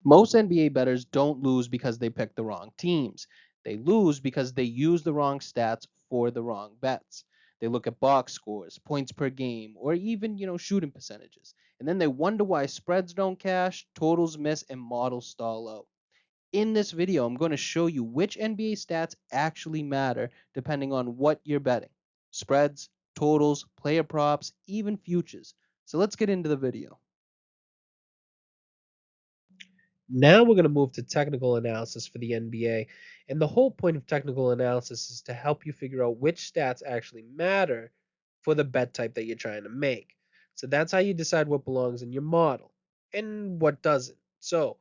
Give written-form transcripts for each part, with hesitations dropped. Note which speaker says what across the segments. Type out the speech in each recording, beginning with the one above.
Speaker 1: Most NBA bettors don't lose because they pick the wrong teams. They lose because they use the wrong stats for the wrong bets. They look at box scores, points per game, or even, shooting percentages. And then they wonder why spreads don't cash, totals miss, and models stall out. In this video, I'm going to show you which NBA stats actually matter depending on what you're betting. Spreads, totals, player props, even futures. So let's get into the video.
Speaker 2: Now we're going to move to technical analysis for the NBA. And the whole point of technical analysis is to help you figure out which stats actually matter for the bet type that you're trying to make. So that's how you decide what belongs in your model and what doesn't. So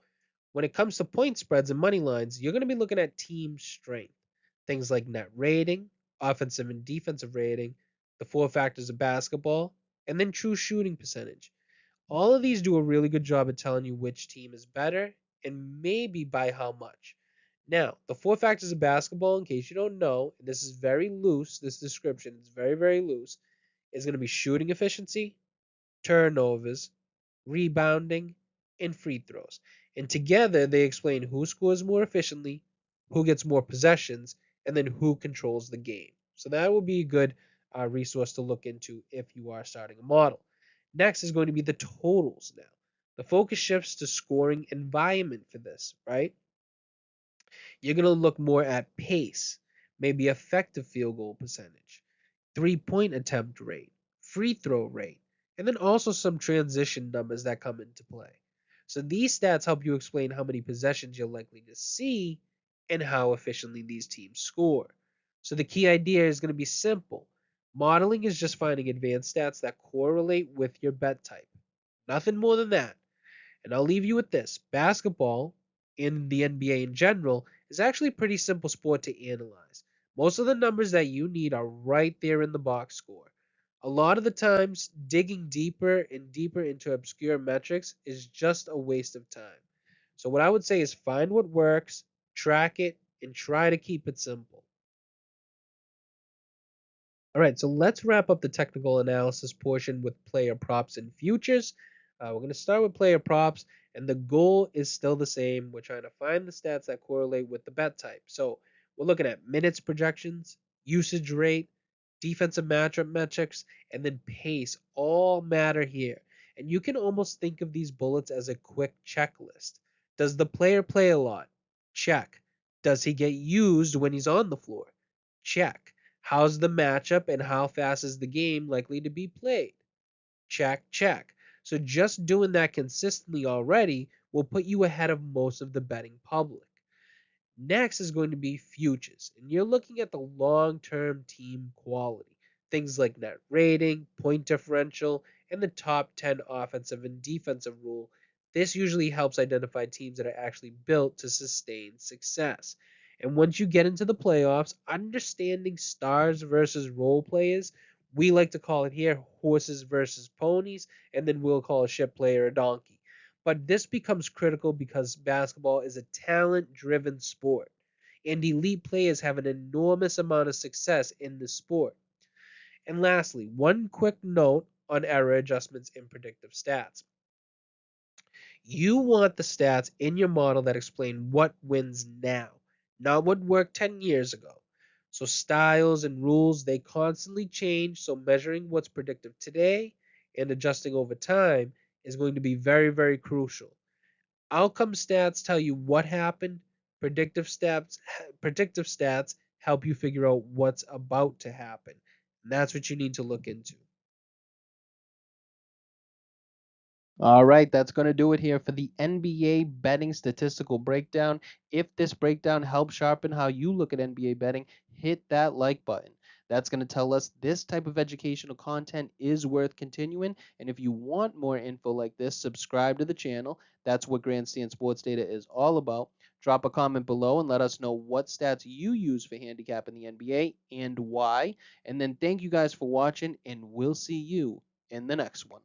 Speaker 2: when it comes to point spreads and money lines, you're going to be looking at team strength. Things like net rating, offensive and defensive rating, the four factors of basketball, and then true shooting percentage. All of these do a really good job at telling you which team is better and maybe by how much. Now, the four factors of basketball, in case you don't know, and this is very loose, this description is very, very loose, is going to be shooting efficiency, turnovers, rebounding, and free throws. And together they explain who scores more efficiently, who gets more possessions, and then who controls the game. So that will be a good resource to look into if you are starting a model. Next is going to be the totals now. The focus shifts to scoring environment for this, right? You're going to look more at pace, maybe effective field goal percentage, 3-point attempt rate, free throw rate, and then also some transition numbers that come into play. So these stats help you explain how many possessions you're likely to see and how efficiently these teams score. So the key idea is going to be simple. Modeling is just finding advanced stats that correlate with your bet type. Nothing more than that. And I'll leave you with this. Basketball, in the NBA in general, is actually a pretty simple sport to analyze. Most of the numbers that you need are right there in the box score. A lot of the times, digging deeper and deeper into obscure metrics is just a waste of time. So, what I would say is find what works, track it, and try to keep it simple. All right, so let's wrap up the technical analysis portion with player props and futures. We're going to start with player props, and the goal is still the same. We're trying to find the stats that correlate with the bet type. So we're looking at minutes projections, usage rate, defensive matchup metrics, and then pace all matter here. And you can almost think of these bullets as a quick checklist. Does the player play a lot? Check. Does he get used when he's on the floor? Check. How's the matchup and how fast is the game likely to be played? Check, check. So just doing that consistently already will put you ahead of most of the betting public. Next is going to be futures, and you're looking at the long term team quality. Things like net rating, point differential, and the top 10 offensive and defensive rule. This usually helps identify teams that are actually built to sustain success. And once you get into the playoffs, understanding stars versus role players, we like to call it here horses versus ponies, and then we'll call a ship player a donkey. But this becomes critical because basketball is a talent driven sport, and elite players have an enormous amount of success in this sport. And lastly, one quick note on error adjustments in predictive stats. You want the stats in your model that explain what wins now, not what worked 10 years ago. So styles and rules, they constantly change, so measuring what's predictive today and adjusting over time is going to be very, very crucial. Outcome stats tell you what happened. Predictive stats help you figure out what's about to happen. And that's what you need to look into.
Speaker 1: All right, that's going to do it here for the NBA betting statistical breakdown. If this breakdown helps sharpen how you look at NBA betting, hit that like button. That's going to tell us this type of educational content is worth continuing. And if you want more info like this, subscribe to the channel. That's what Grandstand Sports Data is all about. Drop a comment below and let us know what stats you use for handicapping the NBA and why. And then thank you guys for watching, and we'll see you in the next one.